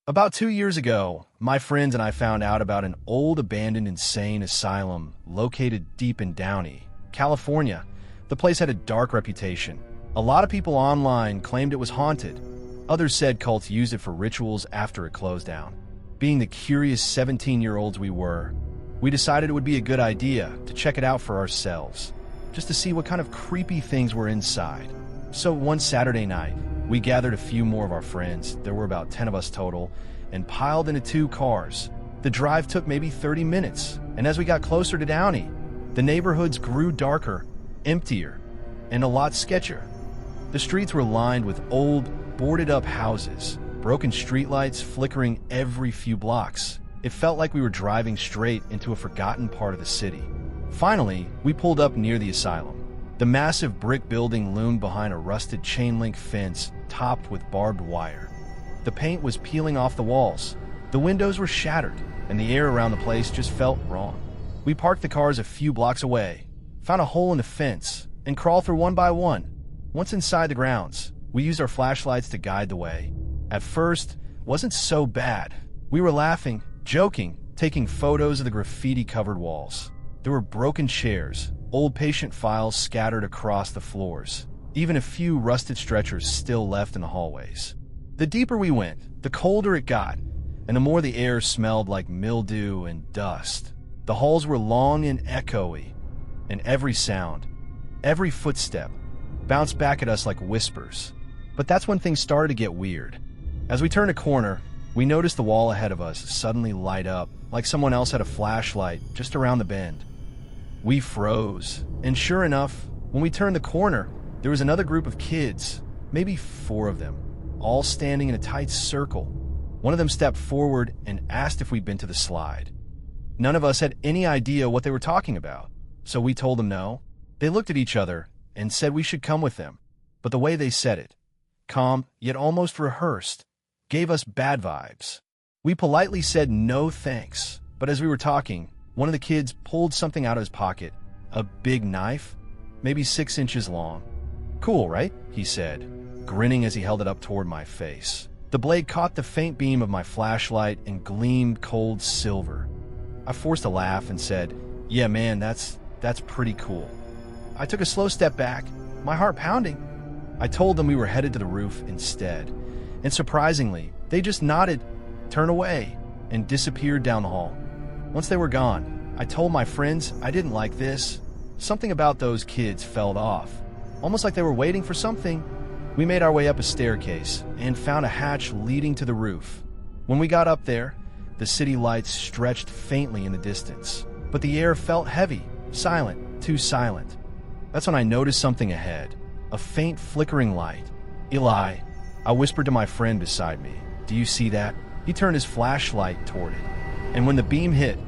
About 2 years ago, my friends and I found out about an old abandoned insane asylum located deep in Downey, California. The place had a dark reputation. A lot of people online claimed it was haunted. Others said cults used it for rituals after it closed down. Being the curious 17-year-olds we were, we decided it would be a good idea to check it out for ourselves, just to see what kind of creepy things were inside. So one Saturday night, we gathered a few more of our friends, there were about 10 of us total, and piled into 2 cars. The drive took maybe 30 minutes, and as we got closer to Downey, the neighborhoods grew darker, emptier, and a lot sketchier. The streets were lined with old, boarded-up houses, broken streetlights flickering every few blocks. It felt like we were driving straight into a forgotten part of the city. Finally, we pulled up near the asylum. The massive brick building loomed behind a rusted chain-link fence topped with barbed wire. The paint was peeling off the walls. The windows were shattered, and the air around the place just felt wrong. We parked the cars a few blocks away, found a hole in the fence, and crawled through one by one. Once inside the grounds, we used our flashlights to guide the way. At first, it wasn't so bad. We were laughing, joking, taking photos of the graffiti-covered walls. There were broken chairs, old patient files scattered across the floors, even a few rusted stretchers still left in the hallways. The deeper we went, the colder it got, and the more the air smelled like mildew and dust. The halls were long and echoey, and every sound, every footstep, bounced back at us like whispers. But that's when things started to get weird. As we turned a corner, we noticed the wall ahead of us suddenly light up, like someone else had a flashlight just around the bend. We froze, and sure enough, when we turned the corner, there was another group of kids, maybe 4 of them, all standing in a tight circle. One of them stepped forward and asked if we'd been to the slide. None of us had any idea what they were talking about, so we told them no. They looked at each other and said we should come with them, but the way they said it, calm yet almost rehearsed, gave us bad vibes. We politely said no thanks, but as we were talking, one of the kids pulled something out of his pocket, a big knife, maybe 6 inches long. "Cool, right?" he said, grinning as he held it up toward my face. The blade caught the faint beam of my flashlight and gleamed cold silver. I forced a laugh and said, "Yeah, man, that's pretty cool." I took a slow step back, my heart pounding. I told them we were headed to the roof instead, and surprisingly, they just nodded, turned away, and disappeared down the hall. Once they were gone, I told my friends I didn't like this. Something about those kids felt off, almost like they were waiting for something. We made our way up a staircase and found a hatch leading to the roof. When we got up there, the city lights stretched faintly in the distance, but the air felt heavy, silent, too silent. That's when I noticed something ahead, a faint flickering light. "Eli," I whispered to my friend beside me, "do you see that?" He turned his flashlight toward it, and when the beam hit,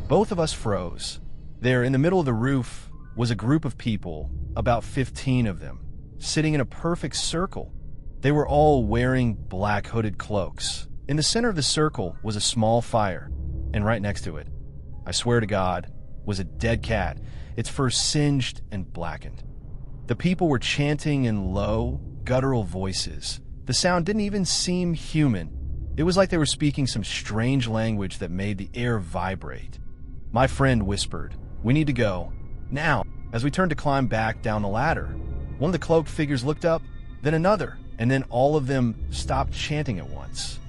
both of us froze. There, in the middle of the roof, was a group of people, about 15 of them, sitting in a perfect circle. They were all wearing black hooded cloaks. In the center of the circle was a small fire, and right next to it, I swear to God, was a dead cat, its fur singed and blackened. The people were chanting in low, guttural voices. The sound didn't even seem human. It was like they were speaking some strange language that made the air vibrate. My friend whispered, "We need to go. Now." As we turned to climb back down the ladder, one of the cloaked figures looked up, then another, and then all of them stopped chanting at once.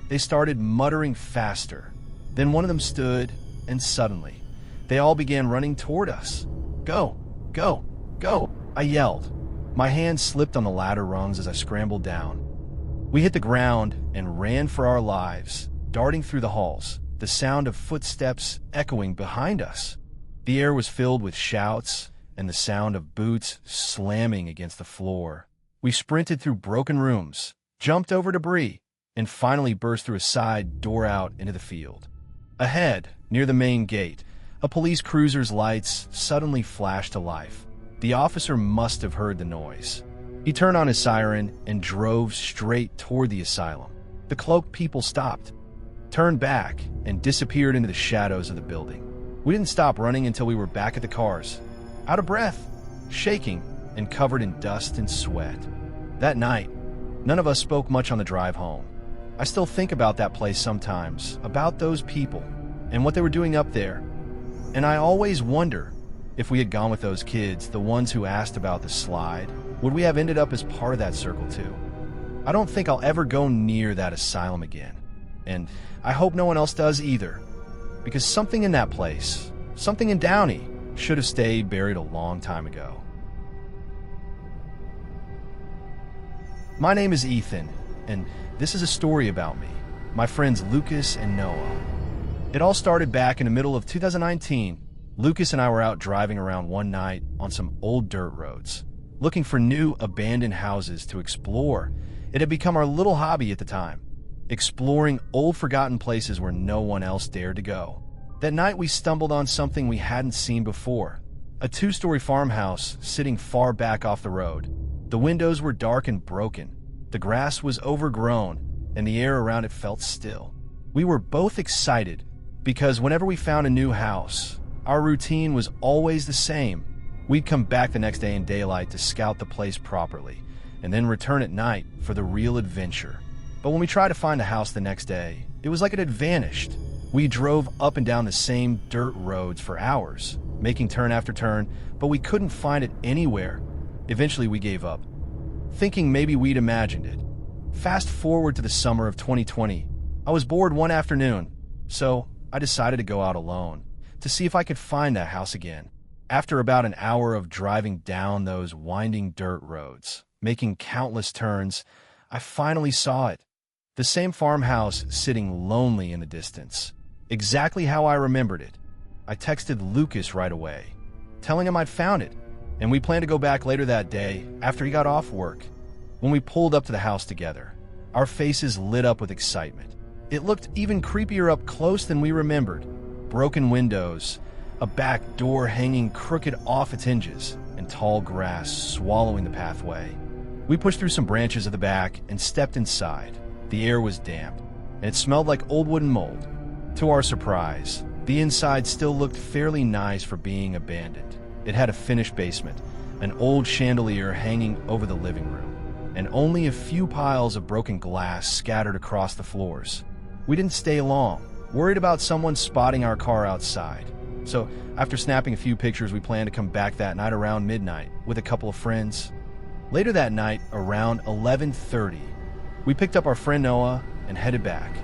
They started muttering faster. Then one of them stood, and suddenly, they all began running toward us. "Go! Go! Go!" I yelled. My hand slipped on the ladder rungs as I scrambled down. We hit the ground and ran for our lives, darting through the halls, the sound of footsteps echoing behind us. The air was filled with shouts and the sound of boots slamming against the floor. We sprinted through broken rooms, jumped over debris, and finally burst through a side door out into the field. Ahead, near the main gate, a police cruiser's lights suddenly flashed to life. The officer must have heard the noise. He turned on his siren and drove straight toward the asylum. The cloaked people stopped, turned back, and disappeared into the shadows of the building. We didn't stop running until we were back at the cars, out of breath, shaking, and covered in dust and sweat. That night, none of us spoke much on the drive home. I still think about that place sometimes, about those people, and what they were doing up there. And I always wonder, if we had gone with those kids, the ones who asked about the slide, would we have ended up as part of that circle too? I don't think I'll ever go near that asylum again. And I hope no one else does either. Because something in that place, something in Downey, should have stayed buried a long time ago. My name is Ethan, and this is a story about me, my friends Lucas and Noah. It all started back in the middle of 2019. Lucas and I were out driving around one night on some old dirt roads, looking for new abandoned houses to explore. It had become our little hobby at the time, exploring old forgotten places where no one else dared to go. That night we stumbled on something we hadn't seen before, a two-story farmhouse sitting far back off the road. The windows were dark and broken, the grass was overgrown, and the air around it felt still. We were both excited because whenever we found a new house, our routine was always the same. We'd come back the next day in daylight to scout the place properly, and then return at night for the real adventure. But when we tried to find a house the next day, it was like it had vanished. We drove up and down the same dirt roads for hours, making turn after turn, but we couldn't find it anywhere. Eventually we gave up, thinking maybe we'd imagined it. Fast forward to the summer of 2020. I was bored one afternoon, so I decided to go out alone to see if I could find that house again. After about an hour of driving down those winding dirt roads, making countless turns, I finally saw it. The same farmhouse sitting lonely in the distance. Exactly how I remembered it. I texted Lucas right away, telling him I'd found it, and we planned to go back later that day after he got off work. When we pulled up to the house together, our faces lit up with excitement. It looked even creepier up close than we remembered. Broken windows, a back door hanging crooked off its hinges, and tall grass swallowing the pathway. We pushed through some branches at the back and stepped inside. The air was damp, and it smelled like old wood and mold. To our surprise, the inside still looked fairly nice for being abandoned. It had a finished basement, an old chandelier hanging over the living room, and only a few piles of broken glass scattered across the floors. We didn't stay long, worried about someone spotting our car outside. So, after snapping a few pictures, we planned to come back that night around midnight with a couple of friends. Later that night, around 11:30, we picked up our friend Noah and headed back.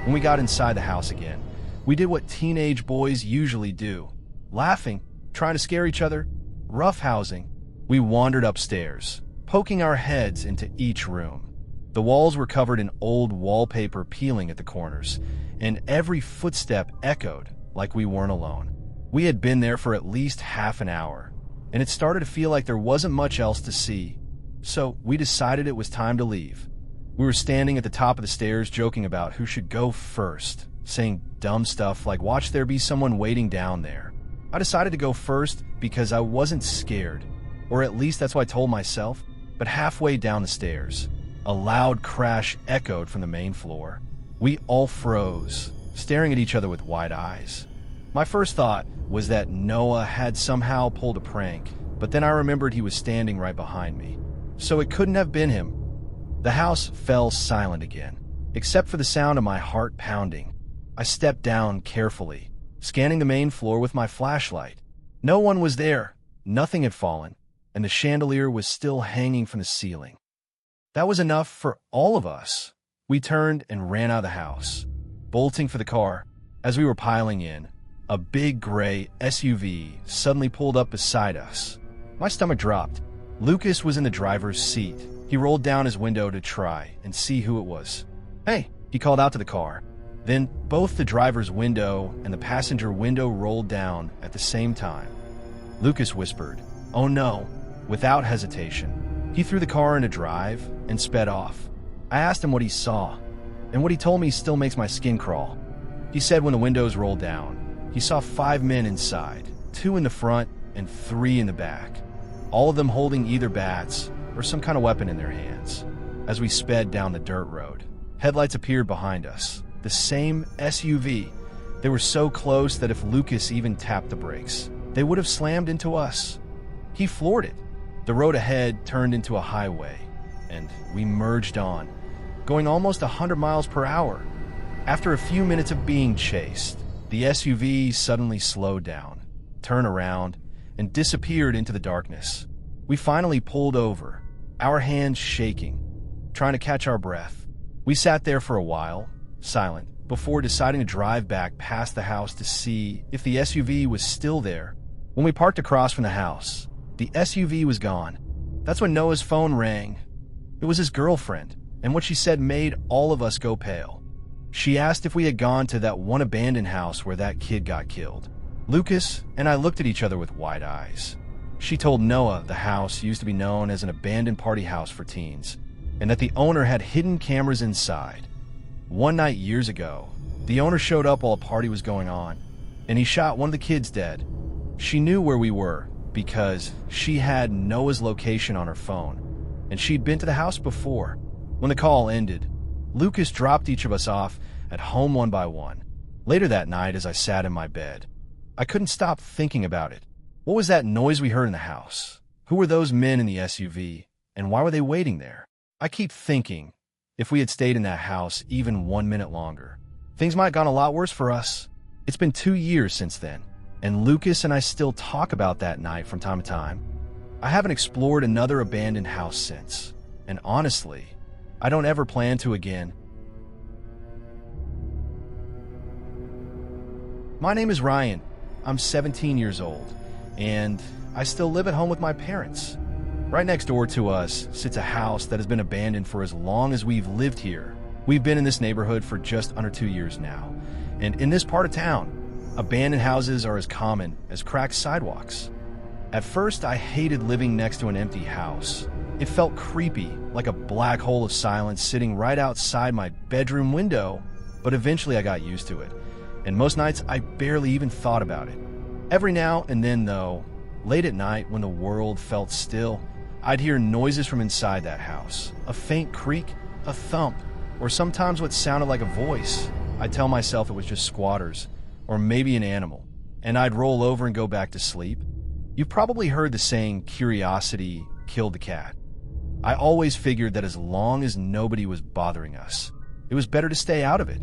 When we got inside the house again, we did what teenage boys usually do. Laughing, trying to scare each other, roughhousing, we wandered upstairs, poking our heads into each room. The walls were covered in old wallpaper peeling at the corners, and every footstep echoed like we weren't alone. We had been there for at least half an hour, and it started to feel like there wasn't much else to see. So we decided it was time to leave. We were standing at the top of the stairs joking about who should go first, saying dumb stuff like, "Watch there be someone waiting down there." I decided to go first because I wasn't scared, or at least that's what I told myself. But halfway down the stairs, a loud crash echoed from the main floor. We all froze, staring at each other with wide eyes. My first thought was that Noah had somehow pulled a prank, but then I remembered he was standing right behind me, so it couldn't have been him. The house fell silent again, except for the sound of my heart pounding. I stepped down carefully, scanning the main floor with my flashlight. No one was there, nothing had fallen, and the chandelier was still hanging from the ceiling. That was enough for all of us. We turned and ran out of the house, bolting for the car. As we were piling in, a big gray SUV suddenly pulled up beside us. My stomach dropped. Lucas was in the driver's seat. He rolled down his window to try and see who it was. "Hey," he called out to the car. Then both the driver's window and the passenger window rolled down at the same time. Lucas whispered, "Oh no," without hesitation. He threw the car into drive and sped off. I asked him what he saw, and what he told me still makes my skin crawl. He said when the windows rolled down, he saw 5 men inside, 2 in the front and 3 in the back, all of them holding either bats or some kind of weapon in their hands. As we sped down the dirt road, headlights appeared behind us, the same SUV. They were so close that if Lucas even tapped the brakes, they would have slammed into us. He floored it. The road ahead turned into a highway, and we merged on. going almost 100 miles per hour. After a few minutes of being chased, the SUV suddenly slowed down, turned around, and disappeared into the darkness. We finally pulled over, our hands shaking, trying to catch our breath. We sat there for a while, silent, before deciding to drive back past the house to see if the SUV was still there. When we parked across from the house, the SUV was gone. That's when Noah's phone rang. It was his girlfriend, and what she said made all of us go pale. She asked if we had gone to that one abandoned house where that kid got killed. Lucas and I looked at each other with wide eyes. She told Noah the house used to be known as an abandoned party house for teens, and that the owner had hidden cameras inside. One night years ago, the owner showed up while a party was going on, and he shot one of the kids dead. She knew where we were because she had Noah's location on her phone, and she'd been to the house before. When the call ended, Lucas dropped each of us off at home one by one. Later that night, as I sat in my bed, I couldn't stop thinking about it. What was that noise we heard in the house? Who were those men in the SUV, and why were they waiting there? I keep thinking, if we had stayed in that house even 1 minute longer, things might have gone a lot worse for us. It's been 2 years since then, and Lucas and I still talk about that night from time to time. I haven't explored another abandoned house since, and honestly, I don't ever plan to again. My name is Ryan. I'm 17 years old, and I still live at home with my parents. Right next door to us sits a house that has been abandoned for as long as we've lived here. We've been in this neighborhood for just under 2 years now, and in this part of town, abandoned houses are as common as cracked sidewalks. At first, I hated living next to an empty house. It felt creepy, like a black hole of silence sitting right outside my bedroom window, but eventually I got used to it, and most nights I barely even thought about it. Every now and then, though, late at night when the world felt still, I'd hear noises from inside that house, a faint creak, a thump, or sometimes what sounded like a voice. I'd tell myself it was just squatters, or maybe an animal, and I'd roll over and go back to sleep. You've probably heard the saying, curiosity killed the cat. I always figured that as long as nobody was bothering us, it was better to stay out of it.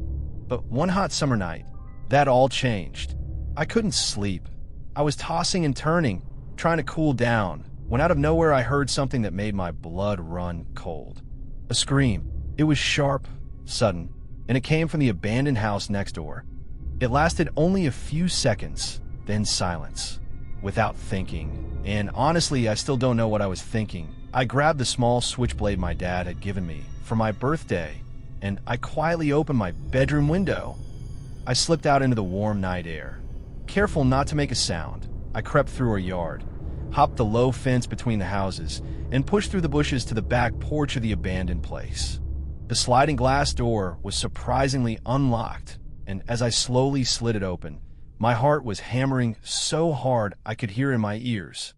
But one hot summer night, that all changed. I couldn't sleep. I was tossing and turning, trying to cool down, when out of nowhere I heard something that made my blood run cold. A scream. It was sharp, sudden, and it came from the abandoned house next door. It lasted only a few seconds, then silence. Without thinking, and honestly, I still don't know what I was thinking, I grabbed the small switchblade my dad had given me for my birthday, and I quietly opened my bedroom window. I slipped out into the warm night air. Careful not to make a sound, I crept through our yard, hopped the low fence between the houses, and pushed through the bushes to the back porch of the abandoned place. The sliding glass door was surprisingly unlocked, and as I slowly slid it open, my heart was hammering so hard I could hear in my ears.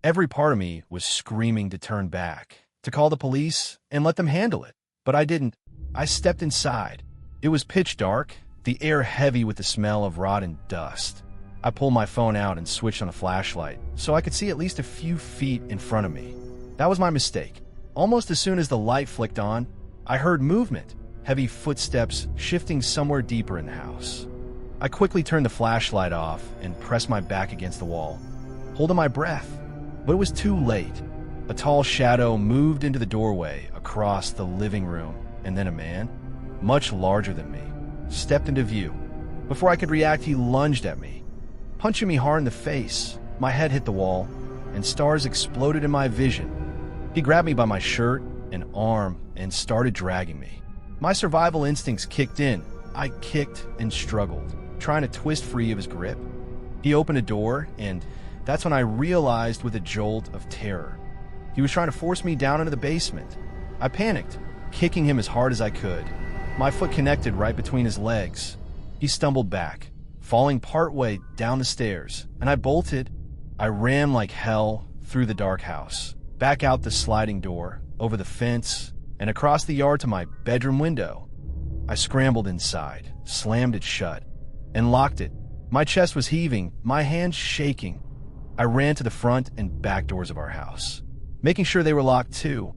Every part of me was screaming to turn back, to call the police and let them handle it. But I didn't. I stepped inside. It was pitch dark, the air heavy with the smell of rotten dust. I pulled my phone out and switched on a flashlight so I could see at least a few feet in front of me. That was my mistake. Almost as soon as the light flicked on, I heard movement, heavy footsteps shifting somewhere deeper in the house. I quickly turned the flashlight off and pressed my back against the wall, holding my breath. But it was too late. A tall shadow moved into the doorway across the living room, and then a man, much larger than me, stepped into view. Before I could react, he lunged at me, punching me hard in the face. My head hit the wall, and stars exploded in my vision. He grabbed me by my shirt and arm and started dragging me. My survival instincts kicked in. I kicked and struggled, trying to twist free of his grip. He opened a door, and that's when I realized with a jolt of terror. He was trying to force me down into the basement. I panicked, kicking him as hard as I could. My foot connected right between his legs. He stumbled back, falling partway down the stairs, and I bolted. I ran like hell through the dark house, back out the sliding door, over the fence, and across the yard to my bedroom window. I scrambled inside, slammed it shut, and locked it. My chest was heaving, my hands shaking. I ran to the front and back doors of our house, making sure they were locked too.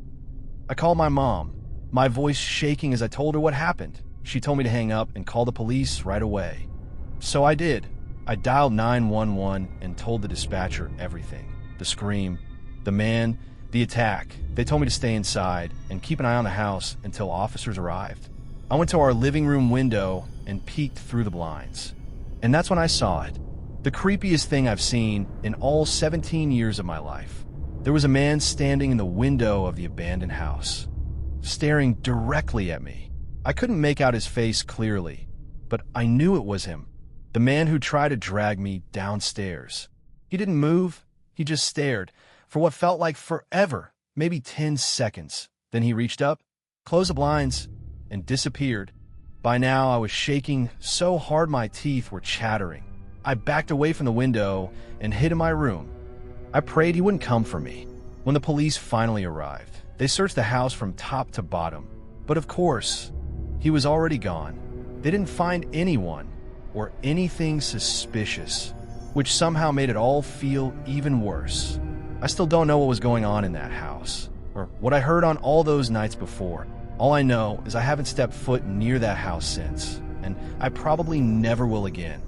I called my mom. my voice shaking as I told her what happened. She told me to hang up and call the police right away. So I did. I dialed 911 and told the dispatcher everything. The scream, the man, the attack. They told me to stay inside and keep an eye on the house until officers arrived. I went to our living room window and peeked through the blinds. And that's when I saw it. The creepiest thing I've seen in all 17 years of my life. There was a man standing in the window of the abandoned house, staring directly at me. I couldn't make out his face clearly, but I knew it was him, the man who tried to drag me downstairs. He didn't move, he just stared for what felt like forever, maybe 10 seconds. Then he reached up, closed the blinds, and disappeared. By now, I was shaking so hard my teeth were chattering. I backed away from the window and hid in my room. I prayed he wouldn't come for me. When the police finally arrived, they searched the house from top to bottom. But of course, he was already gone. They didn't find anyone or anything suspicious, which somehow made it all feel even worse. I still don't know what was going on in that house, or what I heard on all those nights before. All I know is I haven't stepped foot near that house since, and I probably never will again.